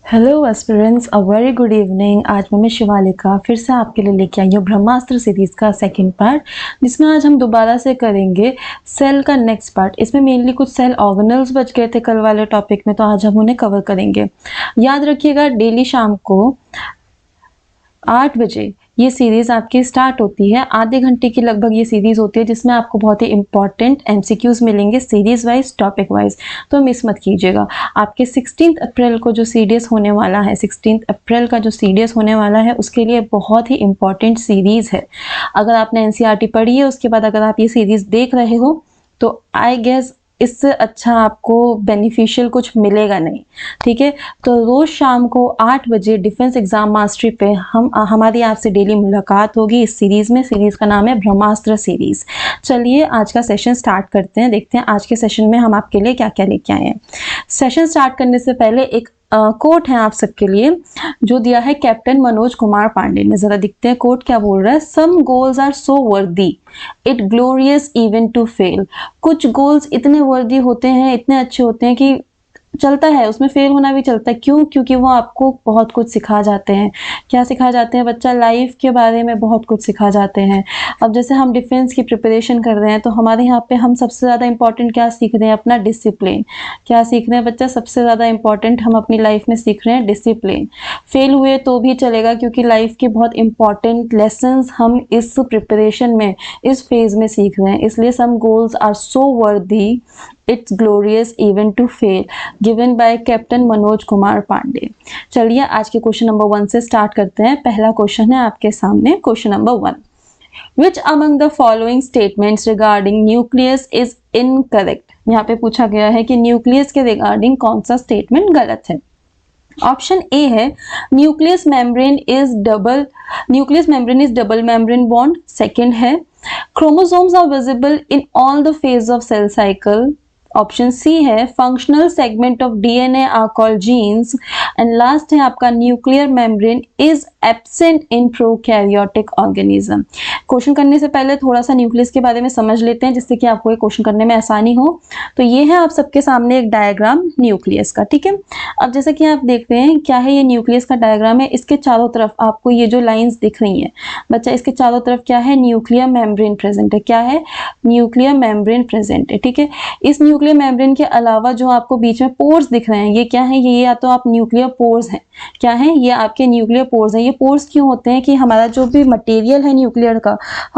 Hello aspirants, a very good evening. आज मैं शिवालिका फिर से आपके लिए लेके आई हूँ ब्रह्मास्त्र सीरीज़ का सेकंड पार्ट, जिसमें आज हम दोबारा से करेंगे सेल का नेक्स्ट पार्ट। इसमें मेनली कुछ सेल ऑर्गेनल्स बच गए थे कल वाले टॉपिक में, तो आज हम उन्हें कवर करेंगे। याद रखिएगा, डेली शाम को 8 बजे ये सीरीज़ आपकी स्टार्ट होती है। आधे घंटे की लगभग ये सीरीज़ होती है, जिसमें आपको बहुत ही इंपॉर्टेंट एमसीक्यूज़ मिलेंगे सीरीज़ वाइज, टॉपिक वाइज, तो मिस मत कीजिएगा। आपके 16 अप्रैल को जो सीडीएस होने वाला है, 16 अप्रैल का जो सीडीएस होने वाला है, उसके लिए बहुत ही इंपॉर्टेंट सीरीज़ है। अगर आपने एनसीईआरटी पढ़ी है, उसके बाद अगर आप ये सीरीज़ देख रहे हो, तो आई गेस इससे अच्छा आपको बेनिफिशियल कुछ मिलेगा नहीं। ठीक है, तो रोज़ शाम को 8 बजे डिफेंस एग्जाम मास्टरी पे हमारी आपसे डेली मुलाकात होगी इस सीरीज़ में। सीरीज़ का नाम है ब्रह्मास्त्र सीरीज़। चलिए आज का सेशन स्टार्ट करते हैं, देखते हैं आज के सेशन में हम आपके लिए क्या क्या लेके आए हैं। सेशन स्टार्ट करने से पहले एक कोट है आप सबके लिए, जो दिया है कैप्टन मनोज कुमार पांडे ने। जरा दिखते हैं कोट क्या बोल रहा है। Some goals are so worthy it glorious even to fail. कुछ गोल्स इतने वर्दी होते हैं, इतने अच्छे होते हैं कि चलता है, उसमें फेल होना भी चलता है। क्यों? क्योंकि वो आपको बहुत कुछ सिखा जाते हैं। क्या सिखा जाते हैं बच्चा? लाइफ के बारे में बहुत कुछ सिखा जाते हैं। अब जैसे हम डिफेंस की प्रिपरेशन कर रहे हैं, तो हमारे यहाँ पे हम सबसे ज़्यादा इंपॉर्टेंट क्या सीख रहे हैं? अपना डिसिप्लिन। क्या सीख रहे हैं बच्चा? सबसे ज़्यादा इंपॉर्टेंट हम अपनी लाइफ में सीख रहे हैं डिसिप्लिन। फेल हुए तो भी चलेगा, क्योंकि लाइफ के बहुत इंपॉर्टेंट लेसन्स हम इस प्रिपरेशन में, इस फेज में सीख रहे हैं। इसलिए some goals are so worthy it's glorious even to fail, given by captain Manoj Kumar Pandey. चलिए आज के क्वेश्चन नंबर 1 से स्टार्ट करते हैं। पहला क्वेश्चन है आपके सामने, question number 1। Which among the following statements regarding nucleus is incorrect? यहाँ पे पूछा गया है कि न्यूक्लियस के रिगार्डिंग कौन सा स्टेटमेंट गलत है। ऑप्शन ए है nucleus membrane is double membrane bond. Second है chromosomes are visible in all the phase of cell cycle. Option C है functional segment of DNA are called genes. And last है आपका nuclear membrane is absent in prokaryotic organism. Question करने से पहले थोड़ा सा nucleus के बारे में समझ लेते हैं, जिससे कि आपको ये क्वेश्चन करने में आसानी हो। तो ये है आप सबके सामने एक डायग्राम न्यूक्लियस का। ठीक है, अब जैसा कि आप देख रहे हैं, क्या है ये न्यूक्लियस का डायग्राम है। इसके चारों तरफ आपको ये जो लाइंस दिख रही हैं बच्चा, इसके चारों तरफ क्या है? न्यूक्लियर मेम्ब्रेन प्रेजेंट है। क्या है? न्यूक्लियर मेम्ब्रेन प्रेजेंट है। ठीक है, इस न्यूक्लियर मेम्ब्रेन के अलावा जो आपको बीच में पोर्स दिख रहे हैं, ये क्या है? ये या तो आप न्यूक्लियर पोर्स हैं। क्या है? ये आपके न्यूक्लियर पोर्स हैं। ये पोर्स क्यों होते हैं? कि हमारा जो भी मटेरियल है न्यूक्लियर का,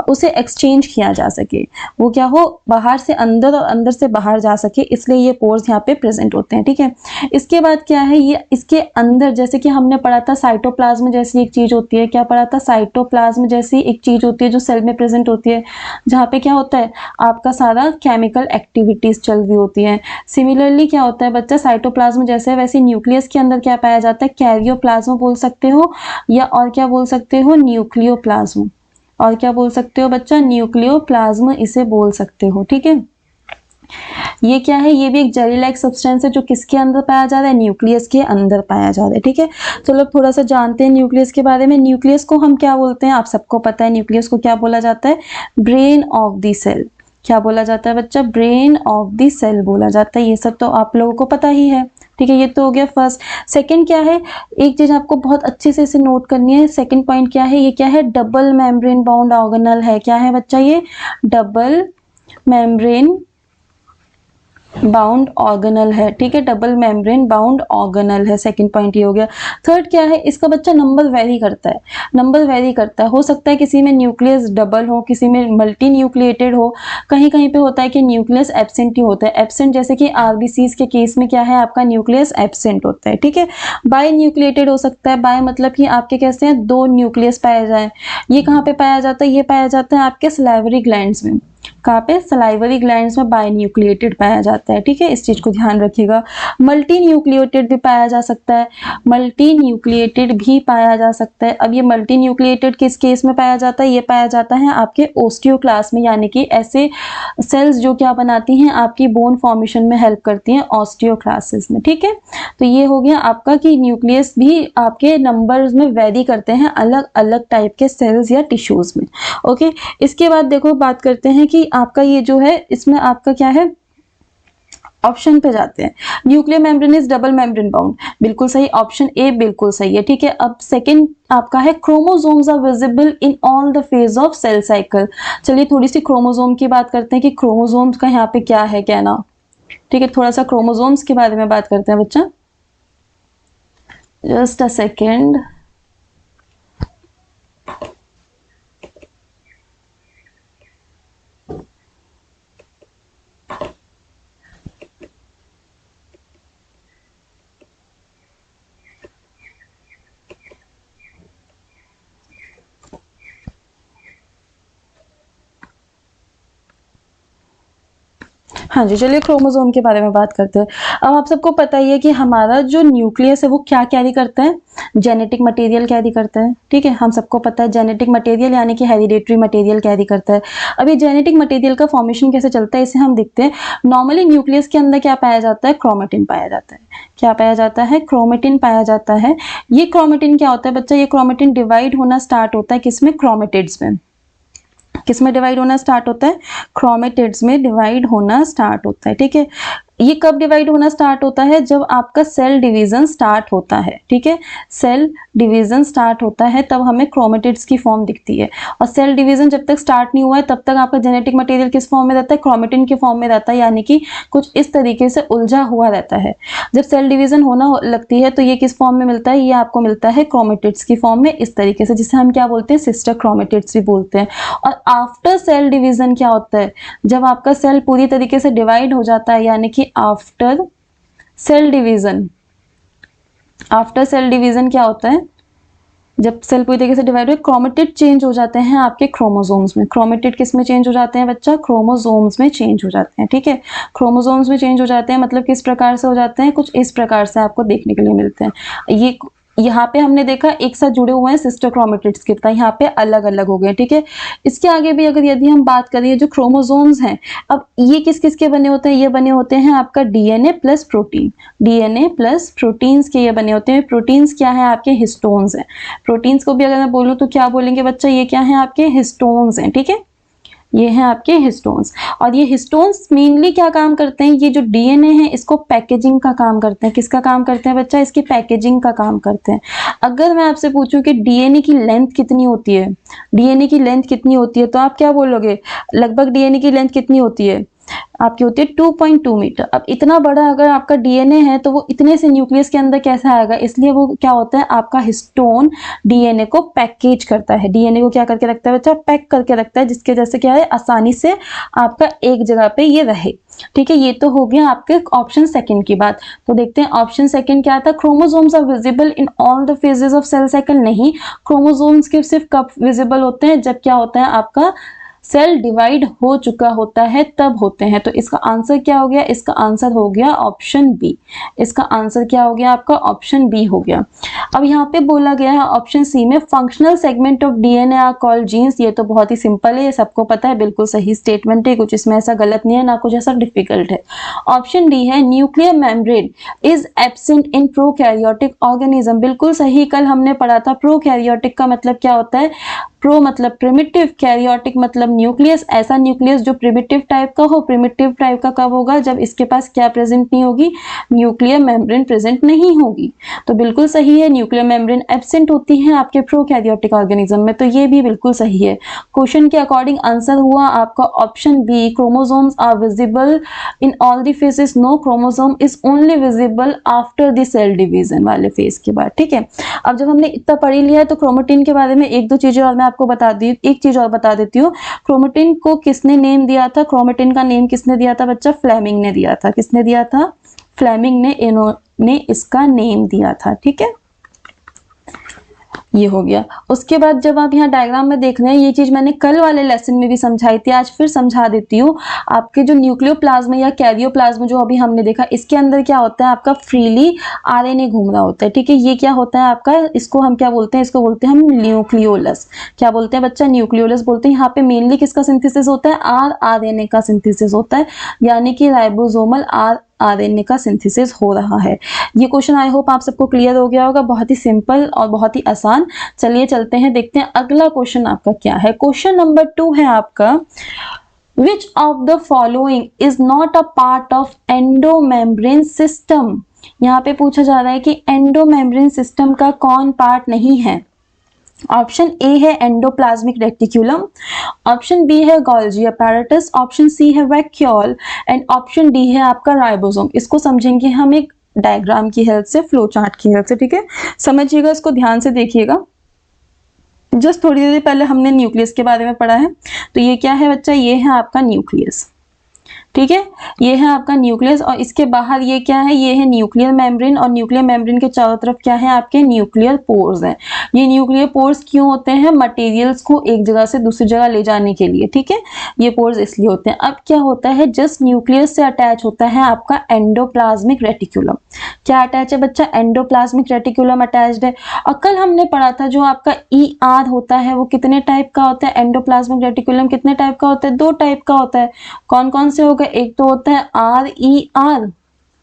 उसे एक्सचेंज किया जा सके, वो क्या हो, बाहर से अंदर और अंदर से बाहर जा सके, इसलिए ये पोर्स यहाँ पे प्रेजेंट होते हैं। ठीक है, इसके बाद क्या है? ये इसके अंदर, जैसे कि हमने पढ़ा था साइटोप्लाज्म जैसी एक चीज होती है। क्या पढ़ा था? साइटोप्लाज्म जैसी एक चीज होती है जो सेल में प्रेजेंट होती है, जहाँ पे क्या होता है? आपका सारा केमिकल एक्टिविटीज चल रही होती है। सिमिलरली क्या होता है बच्चा? साइटोप्लाज्म जैसे वैसे न्यूक्लियस के अंदर क्या पाया जाता है? कैरियोप्लाज्म बोल सकते हो, या और क्या बोल सकते हो? न्यूक्लियोप्लाज्म। और क्या बोल सकते हो बच्चा? न्यूक्लियोप्लाज्म इसे बोल सकते हो। ठीक है, ये क्या है? ये भी एक जेली लाइक सब्सटेंस है, जो किसके अंदर पाया जा रहा है? न्यूक्लियस के अंदर पाया जा रहा है। ठीक है, चलो थोड़ा सा जानते हैं न्यूक्लियस के बारे में। न्यूक्लियस को हम क्या बोलते हैं? आप सबको पता है न्यूक्लियस को क्या बोला जाता है? Brain of the cell. क्या बोला जाता है बच्चा? ब्रेन ऑफ द सेल बोला जाता है। ये सब तो आप लोगों को पता ही है। ठीक है, ये तो हो गया फर्स्ट। सेकंड क्या है? एक चीज आपको बहुत अच्छे से इसे नोट करनी है। सेकंड पॉइंट क्या है? ये क्या है? डबल मेम्ब्रेन बाउंड ऑर्गेनल है। क्या है बच्चा? ये डबल मेम्ब्रेन बाउंड ऑर्गेनल है। ठीक है, डबल मेम्ब्रेन बाउंड ऑर्गेनल है। सेकंड पॉइंट ये हो गया। थर्ड क्या है? इसका बच्चा नंबर वेरी करता है। नंबर वेरी करता है। हो सकता है किसी में न्यूक्लियस डबल हो, किसी में मल्टी न्यूक्लिएटेड हो, कहीं कहीं पे होता है कि न्यूक्लियस एब्सेंट ही होता है। एब्सेंट जैसे कि आरबीसीज के केस में क्या है? आपका न्यूक्लियस एब्सेंट होता है। ठीक है, बाय न्यूक्लिएटेड हो सकता है। बाय मतलब कि आपके कैसे हैं? 2 न्यूक्लियस पाए जाए। ये कहाँ पे पाया जाता है? ये पाया जाता है आपके सलाइवरी ग्लैंड्स में। कहाँ पे? सलाइवरी ग्लैंड्स में बाय न्यूक्लिएटेड पाया जाता है। ठीक है, इस चीज को ध्यान रखिएगा। मल्टी न्यूक्लिएटेड भी पाया जा सकता है। मल्टी न्यूक्लिएटेड भी पाया जा सकता है। अब ये मल्टी न्यूक्लिएटेड किस केस में पाया जाता है? ये पाया जाता है आपके ओस्टियोक्लास्ट में, यानी कि ऐसे सेल्स जो क्या बनाती हैं? आपकी बोन फॉर्मेशन में हेल्प करती हैं, ऑस्टियोक्लास्ट में। ठीक है, तो ये हो गया आपका कि न्यूक्लियस भी आपके नंबर्स में वेरी करते हैं अलग अलग टाइप के सेल्स या टिश्यूज में। ओके, इसके बाद देखो बात करते हैं कि आपका ये जो है, इसमें आपका क्या है? ऑप्शन पे जाते हैं। Nuclear membrane is double membrane bound, बिल्कुल सही, ऑप्शन ए बिल्कुल सही है। ठीक है, अब सेकंड आपका है chromosomes are visible in all the phase of cell cycle. चलिए थोड़ी सी क्रोमोसोम की बात करते हैं कि क्रोमोसोम्स का यहाँ पे क्या है कहना। ठीक है, थोड़ा सा क्रोमोसोम्स के बारे में बात करते हैं बच्चा, जस्ट अ सेकेंड। हाँ जी, चलिए क्रोमोसोम के बारे में बात करते हैं। अब आप सबको पता ही है कि हमारा जो न्यूक्लियस है वो क्या कैरी करता है, जेनेटिक मटेरियल कैरी करता है। ठीक है, हम सबको पता है जेनेटिक मटेरियल यानी कि हेरिडेटरी मटेरियल कैरी करता है। अब ये जेनेटिक मटेरियल का फॉर्मेशन कैसे चलता है इसे हम देखते हैं। नॉर्मली न्यूक्लियस के अंदर क्या पाया जाता है, क्रोमेटिन पाया जाता है। क्या पाया जाता है, क्रोमेटिन पाया जाता है। ये क्रोमेटिन क्या होता है बच्चा, ये क्रोमेटिन डिवाइड होना स्टार्ट होता है किसमें, क्रोमेटिड्स में। किसमें डिवाइड होना स्टार्ट होता है, क्रोमेटिड्स में डिवाइड होना स्टार्ट होता है। ठीक है, ये कब डिवाइड होना स्टार्ट होता है, जब आपका सेल डिवीजन स्टार्ट होता है। ठीक है, सेल डिवीजन स्टार्ट होता है तब हमें क्रोमेटिड्स की फॉर्म दिखती है। और सेल डिवीजन जब तक स्टार्ट नहीं हुआ है तब तक आपका जेनेटिक मटेरियल किस फॉर्म में रहता है, क्रोमेटिन के फॉर्म में रहता है, यानी कि कुछ इस तरीके से उलझा हुआ रहता है। जब सेल डिवीजन होना लगती है तो ये किस फॉर्म में मिलता है, ये आपको मिलता है क्रोमेटिड्स की फॉर्म में, इस तरीके से, जिसे हम क्या बोलते हैं, सिस्टर क्रोमेटिड्स भी बोलते हैं। और आफ्टर सेल डिवीजन क्या होता है, जब आपका सेल पूरी तरीके से डिवाइड हो जाता है, यानी कि after sale division, after sale division क्या होता है, जब सेल पूरी तरीके से डिवाइड हो, क्रोमेटिड चेंज हो जाते हैं आपके क्रोमोसोम्स में। क्रोमेटिड किस में चेंज हो जाते हैं बच्चा, क्रोमोसोम्स में चेंज हो जाते हैं। ठीक है, क्रोमोसोम्स में चेंज हो जाते हैं मतलब किस प्रकार से हो जाते हैं, कुछ इस प्रकार से आपको देखने के लिए मिलते हैं। ये यहाँ पे हमने देखा एक साथ जुड़े हुए हैं सिस्टर क्रोमेटिड्स की तरह, यहाँ पे अलग अलग हो गए। ठीक है, इसके आगे भी अगर यदि हम बात करें, जो क्रोमोसोम्स हैं, अब ये किस किस के बने होते हैं, ये बने होते हैं आपका DNA plus protein, DNA plus proteins के ये बने होते हैं। प्रोटीन्स क्या है आपके, हिस्टोन्स हैं। प्रोटीन्स को भी अगर मैं बोलूँ तो क्या बोलेंगे बच्चा, ये क्या है आपके, हिस्टोन्स हैं। ठीक है, ये हैं आपके हिस्टोन्स। और ये हिस्टोन्स मेनली क्या काम करते हैं, ये जो डीएनए है इसको पैकेजिंग का काम करते हैं। किसका काम करते हैं बच्चा, इसकी पैकेजिंग का काम करते हैं। अगर मैं आपसे पूछूं कि डीएनए की लेंथ कितनी होती है, डीएनए की लेंथ कितनी होती है, तो आप क्या बोलोगे, लगभग डीएनए की लेंथ कितनी होती है आपकी, होती है 2.2 मीटर। अब इतना बड़ा अगर आपका डीएनए है तो वो इतने से न्यूक्लियस के अंदर कैसे आएगा, इसलिए वो क्या होता है, आपका हिस्टोन डीएनए को पैकेज करता है। डीएनए को क्या करके रखता है बच्चा, पैक करके रखता है, जिसके जैसे क्या है, आसानी से आपका एक जगह पे ये रहे। ठीक है, ये तो हो गया आपके ऑप्शन सेकंड की बात। तो देखते हैं ऑप्शन सेकंड क्या था, chromosomes are visible in all the phases of cell cycle. नहीं, क्रोमोसोम्स के सिर्फ कब विजिबल होते हैं, जब क्या होता है, आपका सेल डिवाइड हो चुका होता है तब होते हैं। तो इसका आंसर क्या हो गया, इसका आंसर हो गया ऑप्शन बी। इसका आंसर क्या हो गया आपका, ऑप्शन बी हो गया। अब यहाँ पे बोला गया है ऑप्शन सी में, functional segment of DNA are called genes. ये तो बहुत ही सिंपल है, ये सबको पता है, बिल्कुल सही स्टेटमेंट है, कुछ इसमें ऐसा गलत नहीं है, ना कुछ ऐसा डिफिकल्ट है। ऑप्शन डी है, nuclear membrane is absent in prokaryotic organism. बिल्कुल सही, कल हमने पढ़ा था प्रोकैरियोटिक का मतलब क्या होता है, प्रो मतलब प्रिमिटिव, कैरियोटिक मतलब न्यूक्लियस, ऐसा न्यूक्लियस जो प्रिमिटिव टाइप का हो। प्रिमिटिव टाइप का कब होगा, जब इसके पास क्या प्रेजेंट नहीं होगी, न्यूक्लियर मेम्ब्रेन प्रेजेंट नहीं होगी। तो बिल्कुल सही है, न्यूक्लियर मेम्ब्रेन एब्सेंट होती है आपके प्रोकैरियोटिक ऑर्गेनिज्म में, तो ये भी बिल्कुल सही है। क्वेश्चन के अकॉर्डिंग आंसर हुआ आपका option B, chromosomes are visible in all the phases. No, chromosome is only visible after the cell division वाले फेज के बाद। ठीक है, अब जब हमने इतना पढ़ लिया है तो क्रोमेटिन के बारे में एक दो चीजें और मैं आपको बता दी, एक चीज और बता देती हूँ। क्रोमेटिन को किसने नेम दिया था, क्रोमेटिन का नेम किसने दिया था बच्चा, फ्लेमिंग ने दिया था। किसने दिया था, फ्लेमिंग ने, इन्होंने इसका नेम दिया था। ठीक है, ये हो गया। उसके बाद जब आप यहाँ डायग्राम में देख रहे हैं, ये चीज मैंने कल वाले लेसन में भी समझाई थी, आज फिर समझा देती हूँ। आपके जो न्यूक्लियोप्लाज्म या कैरियोप्लाज्म जो अभी हमने देखा, इसके अंदर क्या होता है, आपका फ्रीली आरएनए घूम रहा होता है। ठीक है, ये क्या होता है आपका, इसको हम क्या बोलते हैं, इसको बोलते हैं हम न्यूक्लियोलस। क्या बोलते हैं बच्चा, न्यूक्लियोलस बोलते हैं। यहाँ पे मेनली किसका सिंथेसिस होता है, आरएनए का सिंथेसिस होता है, यानी कि राइबोसोमल आरएनए का सिंथेसिस हो रहा है। ये क्वेश्चन आई होप आप सबको क्लियर हो गया होगा, बहुत ही सिंपल और बहुत ही आसान। चलिए चलते हैं, देखते हैं अगला क्वेश्चन आपका क्या है। क्वेश्चन नंबर 2 है आपका, which of the following is not a part of endomembrane system. यहाँ पे पूछा जा रहा है कि एंडोमेम्ब्रेन सिस्टम का कौन पार्ट नहीं है। ऑप्शन ए है एंडोप्लाज्मिक रेटिकुलम, ऑप्शन बी है गोल्जी अपैरेटस, ऑप्शन सी है वैक्यूल एंड ऑप्शन डी है आपका राइबोसोम। इसको समझेंगे हम एक डायग्राम की हेल्प से, फ्लो चार्ट की हेल्प से, ठीक है। समझिएगा, इसको ध्यान से देखिएगा। जस्ट थोड़ी देर पहले हमने न्यूक्लियस के बारे में पढ़ा है, तो ये क्या है बच्चा, ये है आपका न्यूक्लियस, ठीक है। ये है आपका न्यूक्लियस और इसके बाहर ये क्या है, ये है न्यूक्लियर मेम्ब्रेन और न्यूक्लियर मेम्ब्रेन के चारों तरफ क्या है आपके न्यूक्लियर पोर्स हैं। ये न्यूक्लियर पोर्स क्यों होते हैं, मटेरियल्स को एक जगह से दूसरी जगह ले जाने के लिए, ठीक है। ये पोर्स इसलिए होते हैं। अब क्या होता है, जस्ट न्यूक्लियस से अटैच होता है आपका एंडोप्लाज्मिक रेटिकुलम। क्या अटैच है बच्चा, एंडोप्लाज्मिक रेटिकुलम अटैच्ड है। और कल हमने पढ़ा था जो आपका ER होता है वो कितने टाइप का होता है, एंडोप्लाज्मिक रेटिकुलम कितने टाइप का होता है, 2 टाइप का होता है। कौन कौन से होगा, एक तो होता है RER,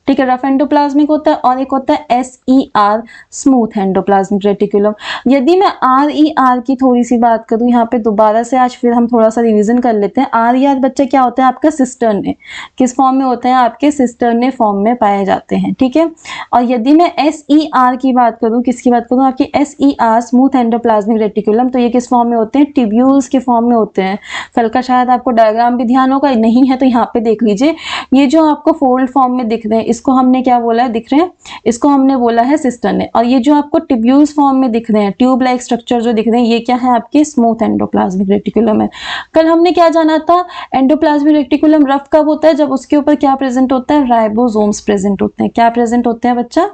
ठीक है, रफ एंडोप्लाज्मिक होता है, और एक होता है SER, स्मूथ एंडोप्लाज्मिक रेटिकुलम। यदि मैं RER की थोड़ी सी बात करूं यहाँ पे दोबारा से, आज फिर हम थोड़ा सा रिवीजन कर लेते हैं। RER बच्चे क्या होता है आपका सिस्टर्ने, किस फॉर्म में होते हैं आपके, सिस्टर्ने फॉर्म में पाए जाते हैं, ठीक है। और यदि मैं SER की बात करूं, किसकी बात करूं, आपकी SER स्मूथ एंडोप्लाज्मिक रेटिकुलम, तो ये किस फॉर्म में होते हैं, ट्यूब्यूल्स के फॉर्म में होते हैं। कल का शायद आपको डायग्राम भी ध्यान होगा, नहीं है तो यहाँ पे देख लीजिए। ये जो आपको फोल्ड फॉर्म में दिख रहे हैं इसको हमने क्या बोला है, दिख रहे हैं, इसको हमने बोला है सिस्टर्ने। और ये जो आपको ट्यूब्यूल्स फॉर्म में दिख रहे हैं, ट्यूब लाइक स्ट्रक्चर जो दिख रहे हैं, ये क्या है आपके स्मूथ एंडोप्लाज्मिक रेटिकुलम है। कल हमने क्या जाना था, एंडोप्लाज्मिक रेटिकुलम रफ कब होता है, जब उसके ऊपर क्या प्रेजेंट होता है, राइबोसोम्स प्रेजेंट होते हैं। क्या प्रेजेंट होते हैं बच्चा,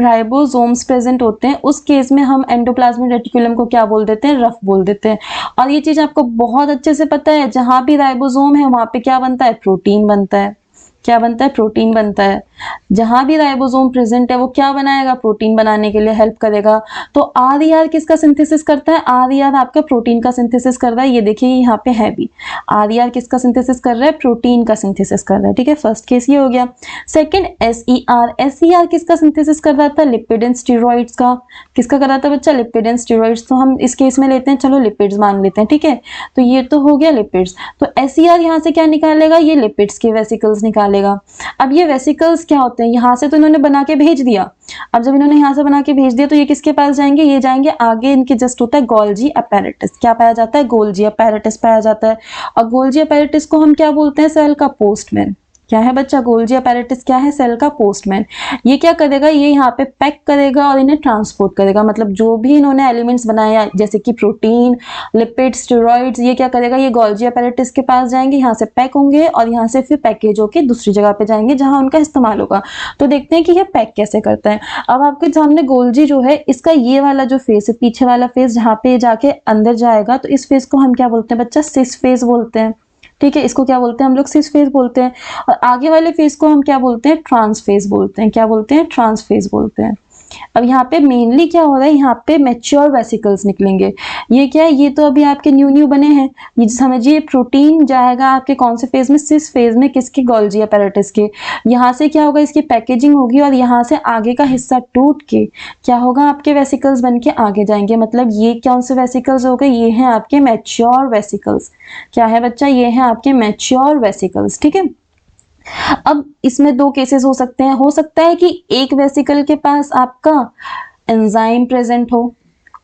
राइबोसोम्स प्रेजेंट होते हैं। उस केस में हम एंडोप्लाज्मिक रेटिकुलम को क्या बोल देते हैं, रफ बोल देते हैं। और ये चीज आपको बहुत अच्छे से पता है, जहां भी राइबोसोम है वहां पे क्या बनता है, प्रोटीन बनता है। क्या बनता है, प्रोटीन बनता है। जहां भी राइबोसोम प्रेजेंट है वो क्या बनाएगा, प्रोटीन बनाने के लिए हेल्प करेगा। तो RER किसका सिंथेसिस करता है, RER आपका प्रोटीन का सिंथेसिस कर रहा है। ये देखिए यहाँ पे है भी, RER किसका सिंथेसिस कर रहा है, प्रोटीन का सिंथेसिस कर रहा है, ठीक है। फर्स्ट केस ये हो गया। सेकंड SER किसका सिंथेसिस कर रहा था, लिपिड एंड स्टेरॉइड्स का। किसका कर रहा था बच्चा, लिपिड एंड स्टेरॉइड्स। तो हम इस केस में लेते हैं, चलो लिपिड्स मान लेते हैं, ठीक है। तो ये तो हो गया लिपिड्स। तो SER यहाँ से क्या निकालेगा, ये लिपिड्स के वेसिकल्स निकालेगा। अब ये वेसिकल्स क्या होते हैं, यहाँ से तो इन्होंने बना के भेज दिया। अब जब इन्होंने यहाँ से बना के भेज दिया तो ये किसके पास जाएंगे, ये जाएंगे आगे, इनके जस्ट होता है गोल्जी अपैरेटस। क्या पाया जाता है, गोल्जी अपैरेटस पाया जाता है। और गोल्जी अपैरेटस को हम क्या बोलते हैं, सेल का पोस्टमैन। क्या है बच्चा, गोल्जी अपैरेटस क्या है, सेल का पोस्टमैन। ये क्या करेगा, ये यहाँ पे पैक करेगा और इन्हें ट्रांसपोर्ट करेगा। मतलब जो भी इन्होंने एलिमेंट्स बनाए जैसे कि प्रोटीन, लिपिड, स्टेरॉइड्स, ये क्या करेगा, ये गोल्जी अपैरेटस के पास जाएंगे, यहाँ से पैक होंगे और यहाँ से फिर पैकेज होके दूसरी जगह पे जाएंगे जहां उनका इस्तेमाल होगा। तो देखते हैं कि ये पैक कैसे करता है। अब आपके सामने गोल्जी जो है, इसका ये वाला जो फेस है, पीछे वाला फेस जहाँ पे जाके अंदर जाएगा, तो इस फेस को हम क्या बोलते हैं बच्चा, सिस फेस बोलते हैं, ठीक है। इसको क्या बोलते हैं हम लोग, सिस फेस बोलते हैं। और आगे वाले फेस को हम क्या बोलते हैं, ट्रांस फेस बोलते हैं। क्या बोलते हैं, ट्रांस फेस बोलते हैं। अब यहाँ पे मेनली क्या हो रहा है, यहाँ पे मैच्योर वेसिकल्स निकलेंगे। ये क्या है, ये तो अभी आपके न्यू बने हैं। ये समझिए प्रोटीन जाएगा आपके कौन से फेज में, सिस फेज में, किसके, गोल्जी अपैरेटस के। यहाँ से क्या होगा, इसकी पैकेजिंग होगी और यहाँ से आगे का हिस्सा टूट के क्या होगा, आपके वेसिकल्स बन के आगे जाएंगे। मतलब ये कौन से वेसिकल्स हो गए, ये हैं आपके मैच्योर वेसिकल्स। क्या है बच्चा, ये हैं आपके मैच्योर वेसिकल्स, ठीक है। अब इसमें 2 केसेस हो सकते हैं। हो सकता है कि एक वेसिकल के पास आपका एंजाइम प्रेजेंट हो,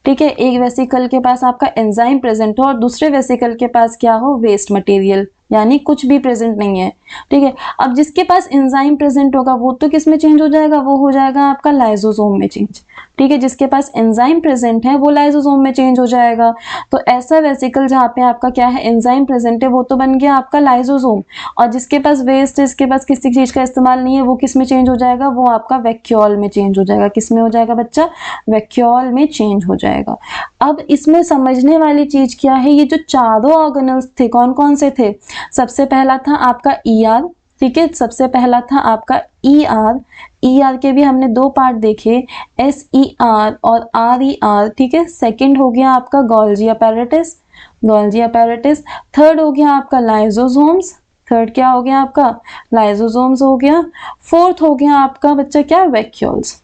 ठीक है, एक वेसिकल के पास आपका एंजाइम प्रेजेंट हो और दूसरे वेसिकल के पास क्या हो, वेस्ट मटेरियल, यानी कुछ भी प्रेजेंट नहीं है, ठीक है। अब जिसके पास एंजाइम प्रेजेंट होगा वो तो किस में चेंज हो जाएगा, वो हो जाएगा आपका लाइसोसोम में चेंज, ठीक है। जिसके पास एंजाइम प्रेजेंट है वो लाइसोसोम में चेंज हो जाएगा। तो ऐसा वेसिकल जहाँ पे आपका क्या है, एंजाइम प्रेजेंट है, वो तो बन गया आपका लाइसोसोम। और जिसके पास वेस्ट, जिसके पास किसी चीज का इस्तेमाल नहीं है, वो किस में चेंज हो जाएगा, वो आपका वैक्यूल में चेंज हो जाएगा। किस में हो जाएगा बच्चा, वैक्यूल में चेंज हो जाएगा। अब इसमें समझने वाली चीज क्या है, ये जो चारों ऑर्गेनल्स थे कौन कौन से थे, सबसे पहला था आपका ER, ठीक है। सबसे पहला था आपका ER के भी हमने 2 पार्ट देखे, SER और RER, ठीक है। सेकंड हो गया आपका Golgi apparatus, Golgi apparatus. Third हो गया आपका लाइसोसोम्स, थर्ड क्या हो गया आपका, लाइसोसोम्स हो गया। फोर्थ हो गया आपका बच्चा क्या, वैक्यूल्स।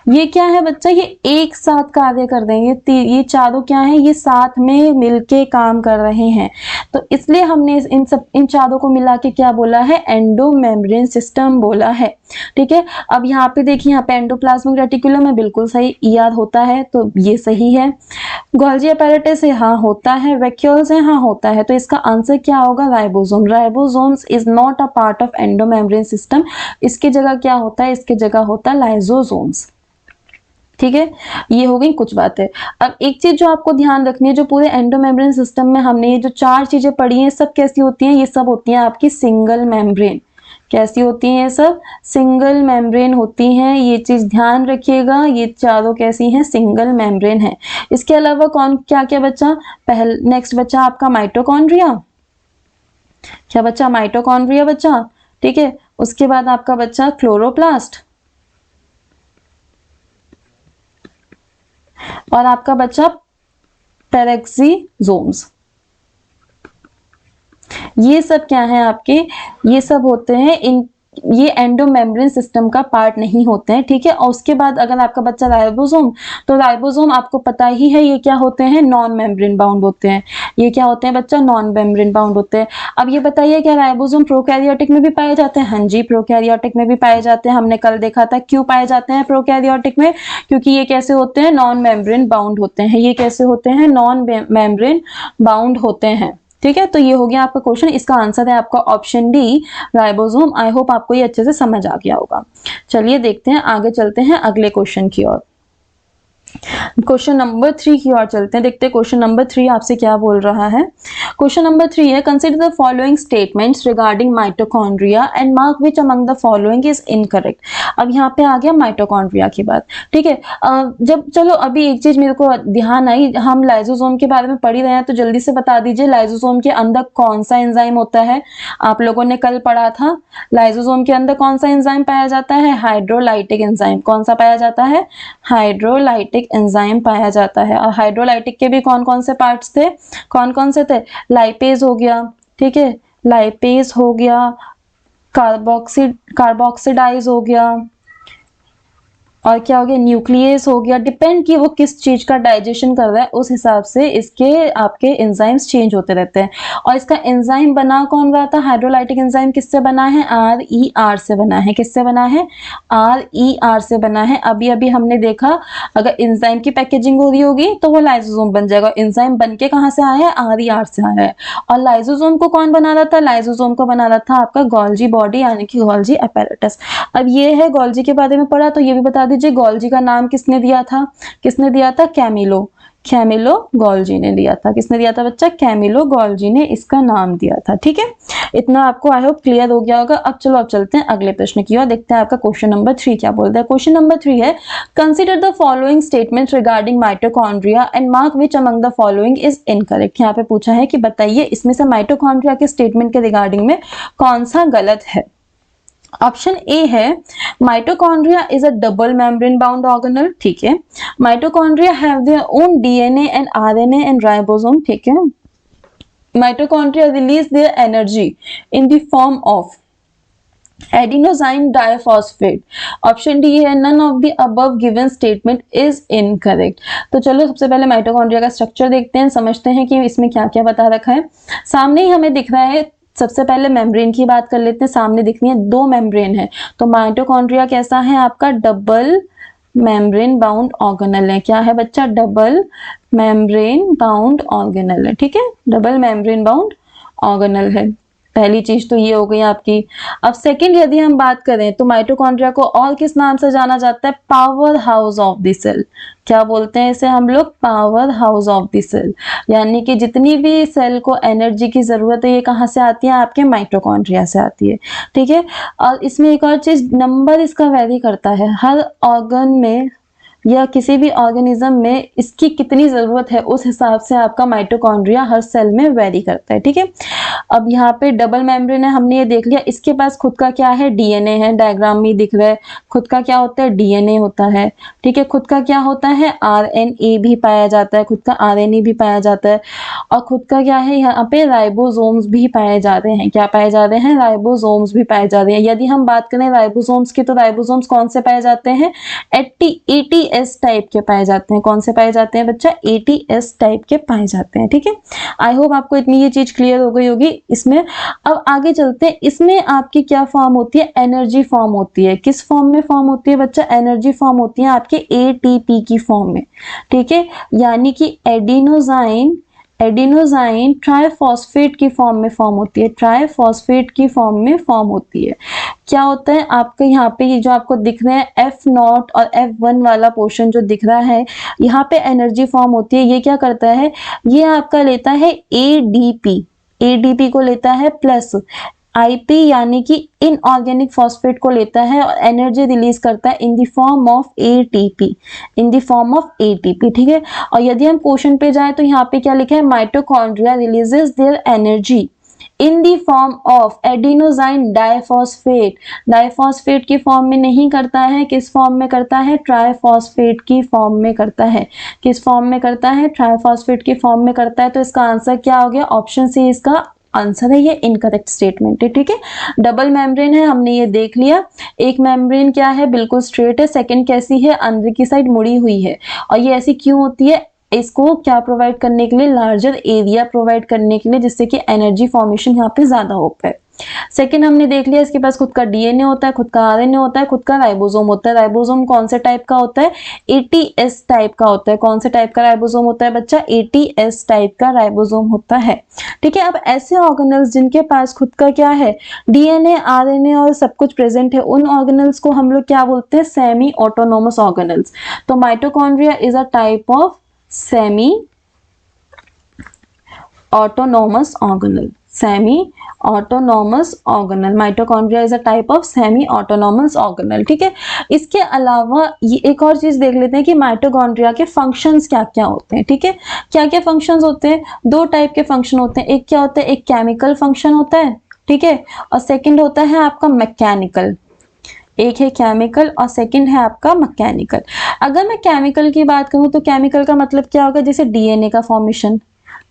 ये क्या है बच्चा, ये एक साथ कार्य कर देंगे, ये चारों क्या है, ये साथ में मिलके काम कर रहे हैं। तो इसलिए हमने इन चारों को मिला के क्या बोला है, एंडो मेम्ब्रेन सिस्टम बोला है। ठीक है, अब यहाँ पे देखिए, यहाँ पे एंडोप्लाज्मिक रेटिकुलम है, बिल्कुल सही, ईआर होता है तो ये सही है। गोल्जी अपैरेटस है, हाँ होता है। वैक्यूल्स है, हाँ होता है। तो इसका आंसर क्या होगा, ribosome. Ribosomes is not a part of endo membrane system. इसकी जगह क्या होता है, इसकी जगह होता है लाइसोसोम्स। ठीक है, ये हो गई कुछ बातें। अब एक चीज जो आपको ध्यान रखनी है, जो पूरे एंडोमेम्ब्रेन सिस्टम में हमने ये जो चार चीजें पढ़ी हैं, सब कैसी होती हैं, ये सब होती हैं आपकी सिंगल मेम्ब्रेन। कैसी होती हैं ये सब, सिंगल मेम्ब्रेन होती हैं। ये चीज ध्यान रखिएगा, ये चारों कैसी हैं, सिंगल मेम्ब्रेन है। इसके अलावा कौन क्या क्या बच्चा, नेक्स्ट बच्चा आपका माइटोकॉन्ड्रिया। क्या बच्चा, माइटोकॉन्ड्रिया बच्चा। ठीक है, उसके बाद आपका बच्चा क्लोरोप्लास्ट, और आपका बच्चा पेरेक्सिसोम्स। ये सब क्या है आपके, ये सब होते हैं ये एंडोमेम्ब्रेन सिस्टम का पार्ट नहीं होते हैं। ठीक है, और उसके बाद अगर आपका बच्चा राइबोसोम, तो राइबोसोम आपको पता ही है ये क्या होते हैं, नॉन मेम्ब्रेन बाउंड होते हैं। ये क्या होते हैं बच्चा, नॉन मेम्ब्रेन बाउंड होते हैं। अब ये बताइए, क्या राइबोसोम प्रोकैरियोटिक में भी पाए जाते हैं? हाँ जी, प्रोकैरियोटिक में भी पाए जाते हैं। हमने कल देखा था क्यों पाए जाते हैं प्रोकैरियोटिक में, क्योंकि ये कैसे होते हैं, नॉन मेम्ब्रेन बाउंड होते हैं। ये कैसे होते हैं, नॉन मेम्ब्रेन बाउंड होते हैं। ठीक है, तो ये हो गया आपका क्वेश्चन। इसका आंसर है आपका option D, ribosome. I hope आपको ये अच्छे से समझ आ गया होगा। चलिए देखते हैं, आगे चलते हैं अगले क्वेश्चन की ओर। क्वेश्चन नंबर 3 की ओर चलते हैं, देखते हैं क्वेश्चन नंबर 3 आपसे क्या बोल रहा है। क्वेश्चन नंबर 3 है, consider the following statements regarding mitochondria and mark which among the following is incorrect. अब यहाँ पे आ गया माइटोकॉन्ड्रिया की बात। ठीक है, जब चलो अभी एक चीज मेरे को ध्यान आई, हम लाइसोसोम के बारे में पढ़ ही रहे हैं, तो जल्दी से बता दीजिए लाइसोसोम के अंदर कौन सा एंजाइम होता है। आप लोगों ने कल पढ़ा था, लाइसोसोम के अंदर कौन सा एंजाइम पाया जाता है, हाइड्रोलाइटिक एंजाइम। कौन सा पाया जाता है, हाइड्रोलाइटिक एंजाइम पाया जाता है। और हाइड्रोलाइटिक के भी कौन कौन से पार्ट्स थे, कौन कौन से थे, लाइपेज हो गया, ठीक है, लाइपेज हो गया, कार्बोक्सिडाइज हो गया, और क्या हो गया, न्यूक्लियस हो गया। डिपेंड कि वो किस चीज का डाइजेशन कर रहा है, उस हिसाब से इसके आपके एंजाइम्स चेंज होते रहते हैं। और इसका एंजाइम बना कौन रहा था, हाइड्रोलाइटिक एंजाइम किससे बना है, RER से बना है। किससे बना है, RER से बना है। अभी अभी हमने देखा, अगर एंजाइम की पैकेजिंग हो रही होगी तो वो लाइसोसोम बन जाएगा। एंजाइम बन के कहां से आया है, RER से आया है। और लाइसोसोम को कौन बना रहा था, लाइसोसोम को बना रहा था आपका गोल्जी बॉडी, यानी कि गोल्जी अपैरेटस। अब ये है गोल्जी के बारे में पढ़ा, तो ये भी बता दीजिए गोल्जी का नाम किसने दिया था, किसने दिया था, कैमिलो, कैमिलो गोल्जी ने दिया था। किसने दिया था बच्चा, कैमिलो गोल्जी ने इसका नाम दिया था। ठीक है, इतना आपको आई होप क्लियर हो गया होगा। अब चलो, अब चलते हैं अगले प्रश्न की ओर, देखते हैं आपका क्वेश्चन नंबर 3 क्या बोलता है। क्वेश्चन नंबर 3 है, consider the following statements regarding mitochondria and mark which among the following is incorrect. यहाँ पे पूछा है कि बताइए इसमें से माइटोकॉन्ड्रिया के स्टेटमेंट के रिगार्डिंग में कौन सा गलत है। ऑप्शन ए है, mitochondria is a double membrane bound organelle. ठीक है, mitochondria have their own DNA and RNA and ribosome. ठीक है, mitochondria release their energy in the form of adenosine diphosphate. Option D है, none of the above given statement is incorrect. तो चलो सबसे पहले mitochondria का स्ट्रक्चर देखते हैं, समझते हैं कि इसमें क्या क्या बता रखा है। सामने ही हमें दिख रहा है, सबसे पहले मेम्ब्रेन की बात कर लेते हैं। सामने दिख रही है, दो मेम्ब्रेन है। तो माइटोकॉन्ड्रिया कैसा है आपका, डबल मेम्ब्रेन बाउंड ऑर्गेनल है। क्या है बच्चा, डबल मेम्ब्रेन बाउंड ऑर्गेनल है। ठीक है, डबल मेम्ब्रेन बाउंड ऑर्गेनल है। पहली चीज तो ये हो गई आपकी। अब सेकंड यदि हम बात करें, तो माइटोकॉन्ड्रिया को और किस नाम से जाना जाता है, powerhouse of the cell. क्या बोलते हैं इसे हम लोग, powerhouse of the cell. यानी कि जितनी भी सेल को एनर्जी की जरूरत है, ये कहाँ से आती है, आपके माइटोकॉन्ड्रिया से आती है। ठीक है, और इसमें एक और चीज, नंबर इसका वेरी करता है। हर ऑर्गन में या किसी भी ऑर्गेनिज्म में इसकी कितनी ज़रूरत है, उस हिसाब से आपका माइटोकॉन्ड्रिया हर सेल में वेरी करता है, ठीक है। अब यहाँ पे डबल मेम्ब्रेन है, हमने ये देख लिया। इसके पास खुद का क्या है, डीएनए है, डायग्राम में दिख रहा है। खुद का क्या होता है, डीएनए होता है, ठीक है। खुद का क्या होता है, आरएनए भी पाया जाता है, खुद का आरएनए भी पाया जाता है। और खुद का क्या है, यहाँ पे राइबोसोम्स भी पाए जाते हैं। क्या पाए जा रहे हैं, राइबोसोम्स भी पाए जा रहे हैं। यदि हम बात करें राइबोसोम्स की, तो राइबोसोम्स कौन से पाए जाते हैं, एटीएस टाइप के पाए जाते हैं। कौन से पाए जाते हैं बच्चा, एटीएस टाइप के पाए जाते हैं, ठीक है। आई होप आपको इतनी ये चीज क्लियर हो गई होगी इसमें। अब आगे चलते हैं, इसमें आपकी क्या फॉर्म होती है, एनर्जी फॉर्म होती है। किस फॉर्म में फॉर्म होती है बच्चा, एनर्जी फॉर्म होती है आपके एटीपी की फॉर्म में, ठीक है। यानी कि एडिनोजाइन ट्राइफॉस्फेट की फॉर्म में फॉर्म होती है, ट्राइफॉस्फेट की फॉर्म में फॉर्म होती है। क्या होता है आपके यहाँ पे, ये जो आपको दिख रहे हैं F0 और F1 वाला पोर्शन जो दिख रहा है, यहाँ पे एनर्जी फॉर्म होती है। ये क्या करता है, ये आपका लेता है एडीपी को लेता है प्लस आईपी यानी कि इनऑर्गेनिक फॉस्फेट को लेता है और एनर्जी रिलीज करता है इन द फॉर्म ऑफ एटीपी, ठीक है। और यदि हम क्वेश्चन पे जाए तो यहाँ पे क्या लिखा है, mitochondria releases their energy in the form of adenosine diphosphate. Diphosphate की फॉर्म में नहीं करता है, किस फॉर्म में करता है, ट्राइफॉस्फेट की फॉर्म में करता है। किस फॉर्म में करता है, ट्राइफॉस्फेट की फॉर्म में करता है। तो इसका आंसर क्या हो गया, ऑप्शन सी इसका आंसर है। ये इनकरेक्ट स्टेटमेंट है, ठीक है। डबल मेम्ब्रेन है, हमने ये देख लिया। एक मेम्ब्रेन क्या है, बिल्कुल स्ट्रेट है। सेकंड कैसी है, अंदर की साइड मुड़ी हुई है। और ये ऐसी क्यों होती है, इसको क्या प्रोवाइड करने के लिए, लार्जर एरिया प्रोवाइड करने के लिए, जिससे कि एनर्जी फॉर्मेशन यहाँ पे ज्यादा हो पाए। सेकंड हमने देख लिया, इसके पास खुद का डीएनए होता है, खुद का आरएनए होता है, खुद का राइबोसोम होता है। राइबोसोम कौन से टाइप का होता है, एटीएस टाइप का होता है। कौन से टाइप का राइबोसोम होता है बच्चा, एटीएस टाइप का राइबोसोम होता है, ठीक है। अब ऐसे ऑर्गेनल्स जिनके पास खुद का क्या है, डीएनए आरएनए और सब कुछ प्रेजेंट है, उन ऑर्गेनल्स को हम लोग क्या बोलते हैं, सेमी ऑटोनोमस ऑर्गेनल्स। तो mitochondria is a type of semi autonomous organelle. Semi autonomous organelle, mitochondria is a type of semi autonomous organelle, ठीक है। इसके अलावा ये एक और चीज देख लेते हैं कि माइटोकॉन्ड्रिया के फंक्शंस क्या क्या होते हैं, ठीक है। क्या क्या फंक्शंस होते हैं, दो टाइप के फंक्शन होते हैं। एक क्या होता है, एक केमिकल फंक्शन होता है, ठीक है। और सेकंड होता है आपका मैकेनिकल। एक है केमिकल और सेकंड है आपका मैकेनिकल। अगर मैं केमिकल की बात करूं तो केमिकल का मतलब क्या होगा, जैसे डीएनए का फॉर्मेशन,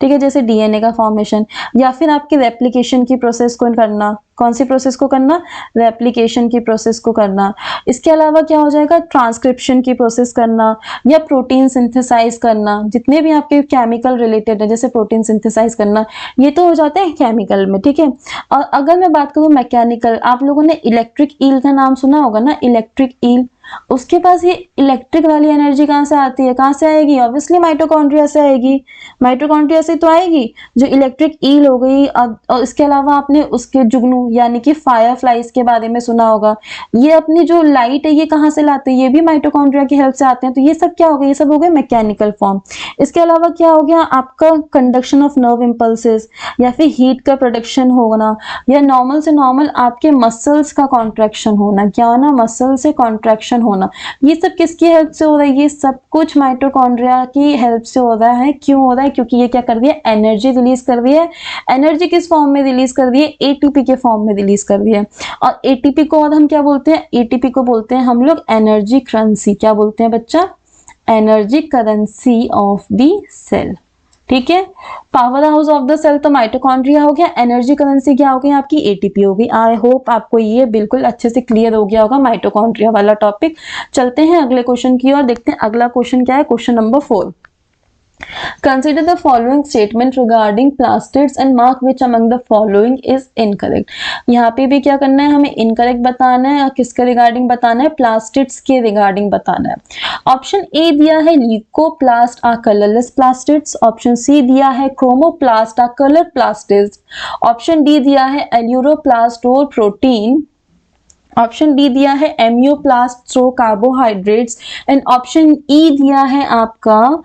ठीक है, जैसे डीएनए का फॉर्मेशन, या फिर आपके रेप्लिकेशन की प्रोसेस को करना। कौन सी प्रोसेस को करना, रेप्लिकेशन की प्रोसेस को करना। इसके अलावा क्या हो जाएगा, ट्रांसक्रिप्शन की प्रोसेस करना या प्रोटीन सिंथेसाइज करना। जितने भी आपके केमिकल रिलेटेड है, जैसे प्रोटीन सिंथेसाइज करना, ये तो हो जाते हैं केमिकल में, ठीक है। और अगर मैं बात करूं मैकेनिकल, आप लोगों ने इलेक्ट्रिक ईल का नाम सुना होगा ना, इलेक्ट्रिक ईल। उसके पास ये इलेक्ट्रिक वाली एनर्जी कहाँ से आती है, कहाँ से आएगी, ऑब्वियसली माइटोकॉन्ड्रिया से आएगी। माइटोकॉन्ड्रिया से तो आएगी, जो इलेक्ट्रिक ईल हो गई। और इसके अलावा आपने उसके जुगनू यानी कि फायर फ्लाइज के बारे में सुना होगा। ये अपनी जो लाइट है ये कहाँ से लाते हैं, ये भी माइटोकॉन्ड्रिया की हेल्प से आते हैं। तो ये सब क्या हो गया, ये सब हो गए मैकेनिकल फॉर्म। इसके अलावा क्या हो गया, आपका कंडक्शन ऑफ नर्व इम्पल्सेस, या फिर हीट का प्रोडक्शन होना, या नॉर्मल से नॉर्मल आपके मसल्स का कॉन्ट्रैक्शन होना। क्या होना, मसल से कॉन्ट्रैक्शन होना। ये सब किसकी हेल्प से हो रहा है, ये सब कुछ माइटोकॉन्ड्रिया की हेल्प से हो रहा है। क्यों हो रहा है, क्योंकि ये क्या कर रही है, एनर्जी रिलीज कर रही है। एनर्जी किस फॉर्म में रिलीज कर रही है, एटीपी के फॉर्म में रिलीज कर रही है। और एटीपी को और हम क्या बोलते हैं, एटीपी को बोलते हैं हम लोग एनर्जी करेंसी। क्या बोलते हैं बच्चा, energy currency of the cell, ठीक है। Powerhouse of the cell तो माइटोकॉन्ड्रिया हो गया, एनर्जी करेंसी क्या हो गई आपकी, एटीपी हो गई। आई होप आपको ये बिल्कुल अच्छे से क्लियर हो गया होगा माइटोकॉन्ड्रिया वाला टॉपिक। चलते हैं अगले क्वेश्चन की ओर, देखते हैं अगला क्वेश्चन क्या है। Question number 4, Consider the following statement regarding plastids and mark which among the following is incorrect। यहाँ पे भी क्या करना है, हमें इनकरेक्ट बताना है। और किसके रिगार्डिंग बताना है, प्लास्टिड्स के रिगार्डिंग बताना है। ऑप्शन ए दिया है leucoplast are colourless plastids. Option C दिया है chromoplast are colour plastids. Option D दिया है एल्यूरोप्लास्ट और प्रोटीन। ऑप्शन डी दिया है amyloplast through carbohydrates. And option E दिया है आपका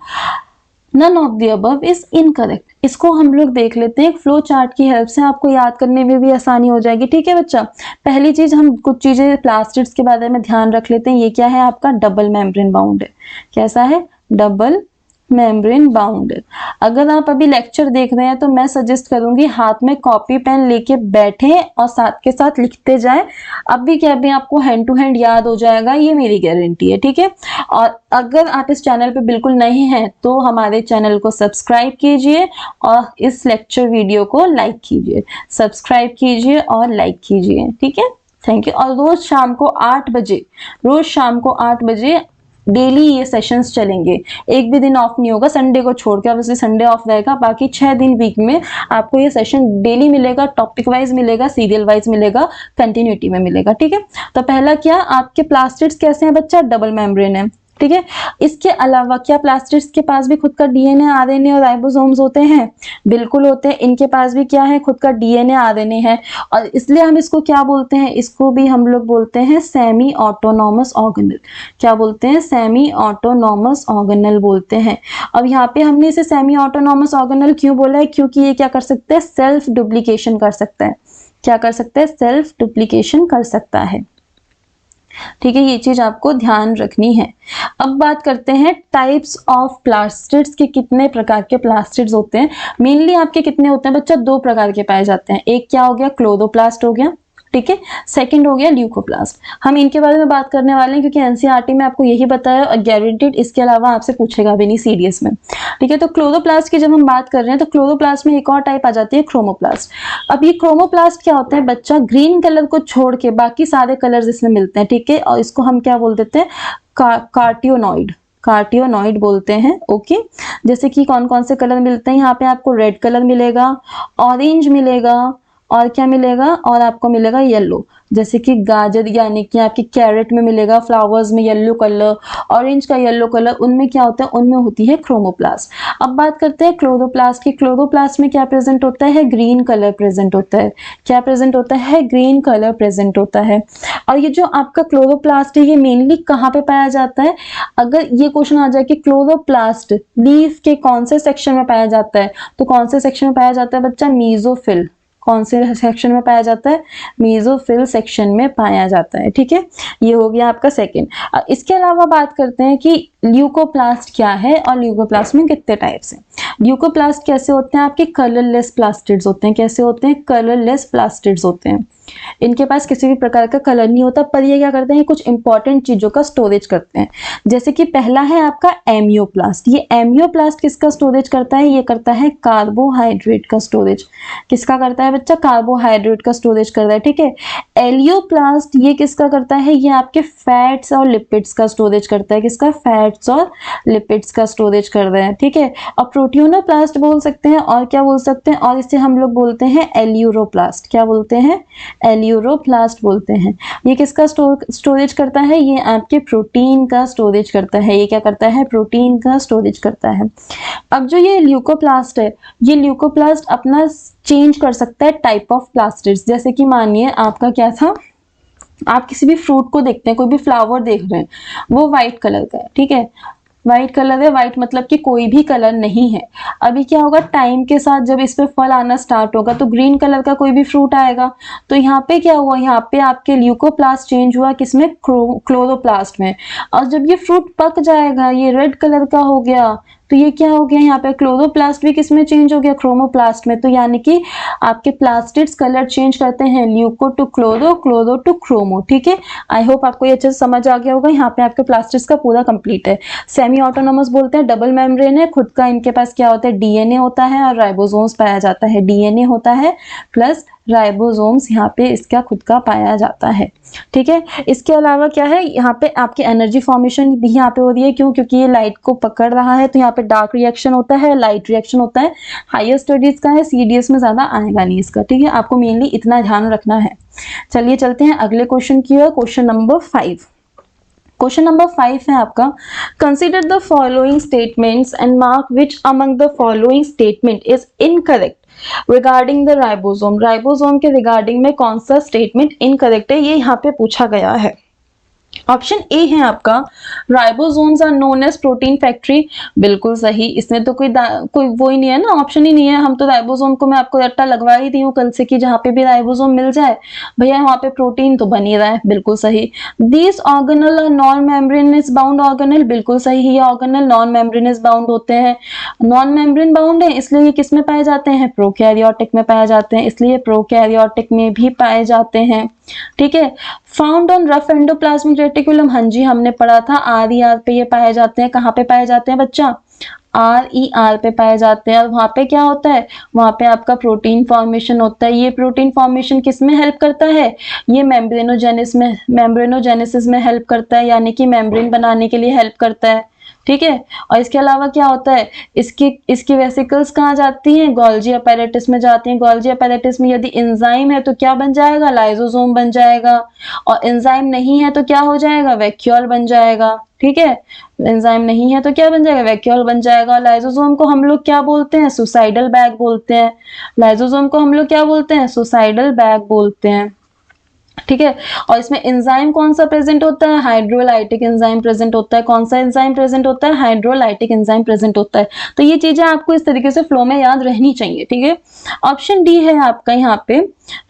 none of the above is incorrect. इसको हम लोग देख लेते हैं फ्लो चार्ट की हेल्प से, आपको याद करने में भी आसानी हो जाएगी। ठीक है बच्चा, पहली चीज हम कुछ चीजें प्लास्टिड्स के बारे में ध्यान रख लेते हैं। ये क्या है आपका डबल मेम्ब्रेन बाउंड है। कैसा है? Double membrane bound. अगर आप अभी लेक्चर देख रहे हैं तो मैं सजेस्ट करूंगी हाथ में कॉपी पेन लेके बैठें और साथ के साथ लिखते जाएं। अभी क्या भी आपको हैंड टू हैंड याद हो जाएगा, ये मेरी गारंटी है। ठीक है, और अगर आप इस चैनल पे बिल्कुल नए हैं तो हमारे चैनल को सब्सक्राइब कीजिए और इस लेक्चर वीडियो को लाइक कीजिए। सब्सक्राइब कीजिए और लाइक कीजिए। ठीक है, थैंक यू। और रोज शाम को 8 बजे, रोज शाम को 8 बजे डेली ये सेशंस चलेंगे। एक भी दिन ऑफ नहीं होगा, संडे को छोड़ के। ऑब्वियसली संडे ऑफ रहेगा, बाकी 6 दिन वीक में आपको ये सेशन डेली मिलेगा, टॉपिक वाइज मिलेगा, सीरियल वाइज मिलेगा, कंटिन्यूटी में मिलेगा। ठीक है, तो पहला क्या, आपके प्लास्टिड्स कैसे हैं बच्चा? डबल मेम्ब्रेन है। ठीक है, इसके अलावा क्या प्लास्टिड्स के पास भी खुद का डीएनए, आरएनए और राइबोसोम्स होते हैं? बिल्कुल होते हैं। इनके पास भी क्या है? खुद का डीएनए, आरएनए है। और इसलिए हम इसको क्या बोलते हैं? इसको भी हम लोग बोलते हैं सेमी ऑटोनॉमस ऑर्गेनल। क्या बोलते हैं? सेमी ऑटोनॉमस ऑर्गेनल बोलते हैं। अब यहाँ पे हमने इसे सेमी ऑटोनॉमस ऑर्गेनल क्यों बोला है? क्योंकि ये क्या कर सकते हैं? सेल्फ डुप्लीकेशन कर सकता है। क्या कर सकता है? सेल्फ डुप्लीकेशन कर सकता है। ठीक है, ये चीज आपको ध्यान रखनी है। अब बात करते हैं टाइप्स ऑफ प्लास्टिड्स के, कितने प्रकार के प्लास्टिड्स होते हैं। मेनली आपके कितने होते हैं बच्चा? 2 प्रकार के पाए जाते हैं। एक क्या हो गया? क्लोरोप्लास्ट हो गया। ठीक है, सेकंड हो गया ल्यूकोप्लास्ट। हम इनके बारे में बात करने वाले हैं क्योंकि एनसीईआरटी में आपको यही बताया और गारंटीड इसके अलावा आपसे पूछेगा भी नहीं सीडीएस में। ठीक है, तो क्लोरोप्लास्ट की जब हम बात कर रहे हैं तो क्लोरोप्लास्ट में एक और टाइप आ जाती है, क्रोमोप्लास्ट। अब ये क्रोमोप्लास्ट क्या होता है बच्चा? ग्रीन कलर को छोड़ के बाकी सारे कलर्स इसमें मिलते हैं। ठीक है, और इसको हम क्या बोल देते हैं? कार्टियोनॉइड। कार्टियोनॉइड बोलते हैं। ओके, जैसे कि कौन कौन से कलर मिलते हैं यहाँ पे? आपको रेड कलर मिलेगा, ऑरेंज मिलेगा, और क्या मिलेगा? और आपको मिलेगा येलो। जैसे कि गाजर यानी कि आपकी कैरेट में मिलेगा, फ्लावर्स में येलो कलर, ऑरेंज का येलो कलर, उनमें क्या होता है? उनमें होती है क्रोमोप्लास्ट। अब बात करते हैं क्लोरोप्लास्ट की। क्लोरोप्लास्ट में क्या प्रेजेंट होता है? ग्रीन कलर प्रेजेंट होता है। क्या प्रेजेंट होता है? ग्रीन कलर प्रेजेंट होता है। और ये जो आपका क्लोरोप्लास्ट है ये मेनली कहाँ पे पाया जाता है? अगर ये क्वेश्चन आ जाए कि क्लोरोप्लास्ट लीफ के कौन से सेक्शन में पाया जाता है, तो कौन से सेक्शन में पाया जाता है बच्चा? मीजोफिल। कौन से सेक्शन में पाया जाता है? मेसोफिल सेक्शन में पाया जाता है। ठीक है, ये हो गया आपका सेकंड। इसके अलावा बात करते हैं कि ल्यूकोप्लास्ट क्या है और ल्यूकोप्लास्ट में कितने टाइप्स हैं। ल्यूकोप्लास्ट कैसे होते हैं? आपके कलरलेस प्लास्टिड्स होते हैं। कैसे होते हैं? कलरलेस प्लास्टिड्स होते हैं। इनके पास किसी भी प्रकार का कलर नहीं होता, पर ये क्या करते हैं? कुछ इंपॉर्टेंट चीजों का स्टोरेज करते हैं। जैसे कि पहला है आपका एमियोप्लास्ट। ये एमियोप्लास्ट किसका स्टोरेज करता है? ये करता है कार्बोहाइड्रेट का स्टोरेज। किसका करता है बच्चा? कार्बोहाइड्रेट का स्टोरेज कर रहा है। ठीक है, एलियोप्लास्ट ये किसका करता है? ये आपके फैट्स और लिपिड्स का स्टोरेज करता है। किसका? फैट्स और लिपिड्स का स्टोरेज कर रहे हैं। ठीक है, और प्रोटियोनोप्लास्ट बोल सकते हैं, और क्या बोल सकते हैं? और इसे हम लोग बोलते हैं एल्यूरोप्लास्ट। क्या बोलते हैं? एल्यूरोप्लास्ट बोलते हैं। ये किसका स्टोरेज करता है? ये आपके प्रोटीन का स्टोरेज करता है। ये क्या करता है? प्रोटीन का स्टोरेज करता है। अब जो ये ल्यूकोप्लास्ट है, ये ल्यूकोप्लास्ट अपना चेंज कर सकता है टाइप ऑफ प्लास्टिड्स। जैसे कि मानिए आपका क्या था, आप किसी भी फ्रूट को देखते हैं, कोई भी फ्लावर देख रहे हैं, वो व्हाइट कलर का है। ठीक है, व्हाइट कलर है, व्हाइट मतलब कि कोई भी कलर नहीं है। अभी क्या होगा? टाइम के साथ जब इस पे फल आना स्टार्ट होगा तो ग्रीन कलर का कोई भी फ्रूट आएगा। तो यहाँ पे क्या हुआ? यहाँ पे आपके ल्यूकोप्लास्ट चेंज हुआ किसमें? क्लोरोप्लास्ट में। और जब ये फ्रूट पक जाएगा, ये रेड कलर का हो गया, तो ये क्या हो गया? यहाँ पे क्लोरोप्लास्ट भी किसमें चेंज हो गया? क्रोमोप्लास्ट में। तो यानी कि आपके प्लास्टिड्स कलर चेंज करते हैं, leuco to chloro, chloro to chromo. ठीक है, आई होप आपको ये अच्छे से समझ आ गया होगा। यहाँ पे आपके प्लास्टिड्स का पूरा कंप्लीट है। सेमी ऑटोनोमस बोलते हैं, डबल मेम्ब्रेन है, खुद का इनके पास क्या होता है? डीएनए होता है और राइबोसोम्स पाया जाता है। डीएनए होता है प्लस राइबोसोम्स यहाँ पे इसका खुद का पाया जाता है। ठीक है, इसके अलावा क्या है? यहाँ पे आपकी एनर्जी फॉर्मेशन भी यहाँ पे हो रही है। क्यों? क्योंकि ये लाइट को पकड़ रहा है, तो यहाँ पे डार्क रिएक्शन होता है, लाइट रिएक्शन होता है। हायर स्टडीज का है, सीडीएस में ज्यादा आएगा नहीं इसका। ठीक है, आपको मेनली इतना ध्यान रखना है। चलिए चलते हैं अगले क्वेश्चन की ओर। Question number 5। क्वेश्चन नंबर 5 है आपका, consider the following statements and mark which among the following statement is incorrect regarding the ribosome. Ribosome के रिगार्डिंग में कौन सा स्टेटमेंट इनकरेक्ट है, ये यहाँ पे पूछा गया है। ऑप्शन ए है आपका, ribosomes are known as protein factory. बिल्कुल सही, इसमें तो कोई वो ही नहीं है ना, ऑप्शन ही नहीं है। हम तो राइबोसोम को मैं आपको रट्टा लगवा ही दी हूँ कल से कि जहाँ पे भी राइबोसोम मिल जाए भैया वहाँ पे प्रोटीन तो बन ही रहा है। बिल्कुल सही। This organelle are non membranous bound organelle. बिल्कुल सही, ये ऑर्गेनल नॉन मेम्ब्रेनस बाउंड होते हैं। नॉन मेम्ब्रेन बाउंड है इसलिए ये किस में पाए जाते हैं, प्रोकैरियोटिक में पाए जाते हैं, इसलिए प्रोकैरियोटिक में भी पाए जाते हैं। ठीक है। Found on rough endoplasmic reticulum, हाँ जी हमने पढ़ा था, RER पे ये पाए जाते हैं। कहाँ पे पाए जाते हैं बच्चा, RER पे पाए जाते हैं। और वहां पे क्या होता है, वहां पे आपका प्रोटीन फॉर्मेशन होता है। ये प्रोटीन फॉर्मेशन किस में हेल्प करता है, ये मेम्ब्रेनोजेनेसिस में हेल्प करता है, यानी कि मेम्ब्रेन बनाने के लिए हेल्प करता है। ठीक है। और इसके अलावा क्या होता है, इसकी वेसिकल्स कहाँ जाती हैं, गोल्जी अपैरेटस में जाती हैं। गोल्जी अपैरेटस में यदि एंजाइम है तो क्या बन जाएगा, लाइसोसोम बन जाएगा। और एंजाइम नहीं है तो क्या हो जाएगा, वैक्यूल बन जाएगा। ठीक है। एंजाइम नहीं है तो क्या बन जाएगा, वैक्यूल बन जाएगा। लाइसोसोम को हम लोग क्या बोलते हैं, सुसाइडल बैग बोलते हैं। लाइसोसोम को हम लोग क्या बोलते हैं, सुसाइडल बैग बोलते हैं। ठीक है। और इसमें एंजाइम कौन सा प्रेजेंट होता है, हाइड्रोलाइटिक एंजाइम प्रेजेंट होता है। कौन सा एंजाइम प्रेजेंट होता है, हाइड्रोलाइटिक एंजाइम प्रेजेंट होता है। तो ये चीजें आपको इस तरीके से फ्लो में याद रहनी चाहिए। ठीक है। ऑप्शन डी है आपका यहाँ पे,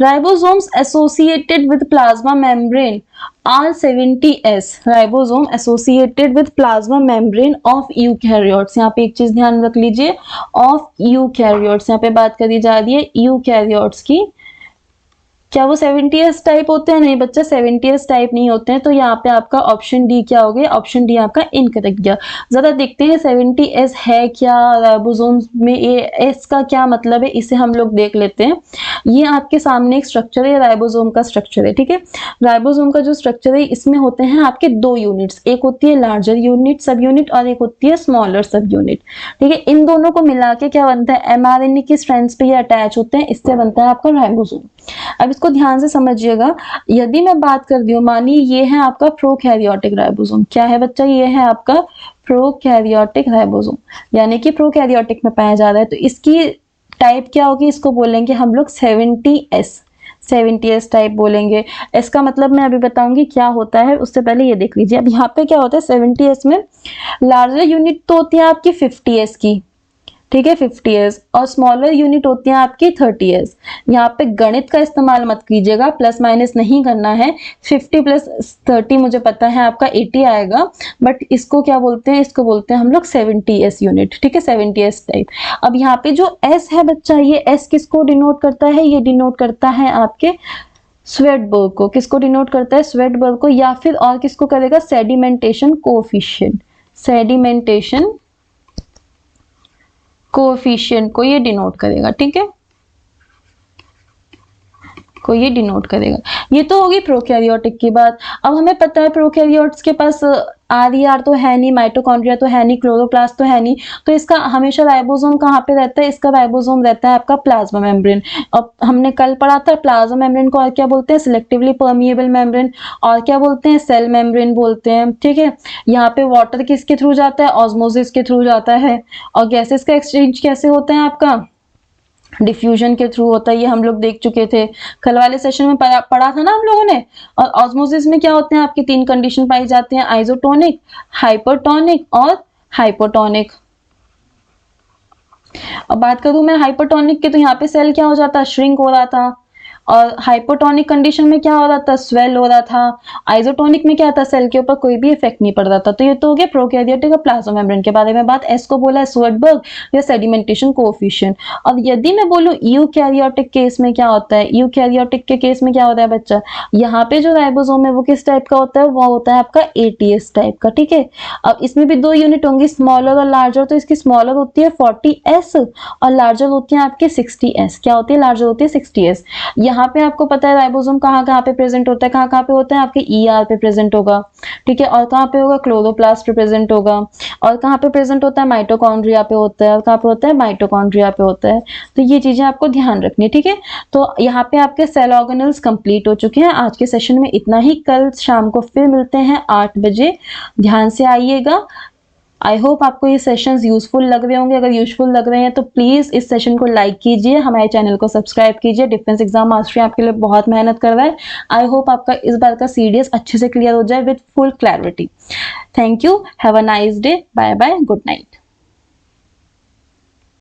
ribosomes associated with plasma membrane R70S, ribosome associated with plasma membrane of eukaryotes. यहाँ पे एक चीज ध्यान रख लीजिए, ऑफ यूकैरियोट्स, यहाँ पे बात करी जा रही है यूकैरियोट्स की। क्या वो 70s टाइप होते हैं, नहीं बच्चा 70s टाइप नहीं होते हैं। तो यहाँ पे आपका ऑप्शन डी क्या हो गया, ऑप्शन डी आपका इनकरेक्ट गया। जरा देखते हैं 70s है क्या, राइबोसोम्स में ये एस का क्या मतलब है, इसे हम लोग देख लेते हैं। ये आपके सामने एक स्ट्रक्चर है, राइबोसोम का स्ट्रक्चर है। ठीक है। राइबोसोम का जो स्ट्रक्चर है इसमें होते हैं आपके दो यूनिट्स, एक होती है लार्जर यूनिट सब यूनिट और एक होती है स्मॉलर सब यूनिट। ठीक है। इन दोनों को मिला के क्या बनता है, mRNA की स्ट्रैंड्स पे ये अटैच होते हैं, इससे बनता है आपका राइबोसोम। अब इसको ध्यान से समझिएगा, यदि मैं बात कर दी हूँ, मानिए ये है आपका प्रोकैरियोटिक राइबोसोम। क्या है बच्चा, ये है आपका प्रोकैरियोटिक राइबोसोम, यानी कि प्रोकैरियोटिक में पाया जा रहा है। तो इसकी टाइप क्या होगी, इसको बोलेंगे हम लोग 70S, 70S टाइप बोलेंगे। इसका मतलब मैं अभी बताऊंगी क्या होता है, उससे पहले ये देख लीजिए। अब यहाँ पे क्या होता है 70S में, लार्जर यूनिट तो होती है आपकी 50S की, ठीक है 50S, और स्मॉलर यूनिट होती है आपकी 30S। यहाँ पे गणित का इस्तेमाल मत कीजिएगा, प्लस माइनस नहीं करना है। 50 प्लस 30 मुझे पता है आपका 80 आएगा, बट इसको क्या बोलते हैं, इसको बोलते हैं हम लोग 70S यूनिट। ठीक है, 70S टाइप। अब यहाँ पे जो S है बच्चा, ये S किसको डिनोट करता है, ये डिनोट करता है आपके स्वेडबर्ग को। किसको डिनोट करता है, स्वेडबर्ग को, या फिर और किसको करेगा, सेडिमेंटेशन कोएफिशिएंट, सेडिमेंटेशन कोएफिशिएंट को ये डिनोट करेगा। ठीक है, को ये डिनोट करेगा। ये तो होगी प्रोकैरियोटिक की बात। अब हमें पता है प्रोकैरियोट्स के पास RER तो है नहीं, माइटोकॉन्ड्रिया तो है नहीं, क्लोरोप्लास्ट तो है नहीं, तो इसका हमेशा राइबोसोम कहाँ पे रहता है, इसका राइबोसोम रहता है आपका प्लाज्मा मेम्ब्रेन। अब हमने कल पढ़ा था प्लाज्मा मेम्ब्रेन को और क्या बोलते हैं, सिलेक्टिवली परमिएबल मेम्ब्रेन, और क्या बोलते हैं, सेल मेम्ब्रेन बोलते हैं। ठीक है। यहाँ पे वाटर किसके थ्रू जाता है, ऑस्मोसिस के थ्रू जाता है। और गैसेस का एक्सचेंज कैसे होता है आपका, डिफ्यूजन के थ्रू होता है। ये हम लोग देख चुके थे, कल वाले सेशन में पढ़ा था ना हम लोगों ने। और ऑस्मोसिस में क्या होते हैं आपकी तीन कंडीशन पाई जाती हैं, आइसोटोनिक, हाइपरटोनिक और हाइपोटोनिक। अब बात करूं मैं हाइपरटोनिक की, तो यहाँ पे सेल क्या हो जाता है, श्रिंक हो रहा था। और हाइपोटोनिक कंडीशन में क्या हो रहा था, स्वेल हो रहा था। आइसोटोनिक में क्या था, सेल के ऊपर कोई भी इफेक्ट नहीं पड़ रहा था। तो ये तो हो गया प्रोकैरियोटिक और प्लाज्मा मेम्ब्रेन के बारे में बात। एस को बोला है स्वेडबर्ग या सेडिमेंटेशन कोएफिशिएंट। अब यदि मैं बोलूं यूकैरियोटिक केस में क्या होता है, यूकैरियोटिक के केस में क्या होता है बच्चा, यहाँ पे जो राइबोसोम है वो किस टाइप का होता है, वो होता है आपका ATS टाइप का। ठीक है। अब इसमें भी दो यूनिट होंगी, स्मॉलर और लार्जर। तो इसकी स्मॉलर होती है 40S और लार्जर होती है आपकी 60S। क्या होती है, लार्जर होती है 60S। यहाँ पे आपको पता है राइबोसोम कहाँ कहाँ पे प्रेजेंट होता है, कहाँ कहाँ पे होता है, आपके ER पे प्रेजेंट होगा। ठीक है। और कहाँ पे होगा, क्लोरोप्लास्ट पे प्रेजेंट होगा। और कहाँ पे प्रेजेंट होता है, माइटोकॉन्ड्रिया पे होता है। और कहाँ पे होता है, माइटोकॉन्ड्रिया पे होता है। तो ये चीजें आपको ध्यान रखनी है। ठीक है। तो यहाँ पे आपके सेल ऑर्गेनल्स कंप्लीट हो चुके हैं। आज के सेशन में इतना ही, कल शाम को फिर मिलते हैं 8 बजे। ध्यान से आइएगा। आई होप आपको ये सेशंस यूजफुल लग रहे होंगे। अगर यूजफुल लग रहे हैं तो प्लीज इस सेशन को लाइक कीजिए, हमारे चैनल को सब्सक्राइब कीजिए। डिफेंस एग्जाम मास्टरी आपके लिए बहुत मेहनत कर रहा है। आई होप आपका इस बार का सीडीएस अच्छे से क्लियर हो जाए with full clarity. Thank you, have a nice day, bye bye, good night.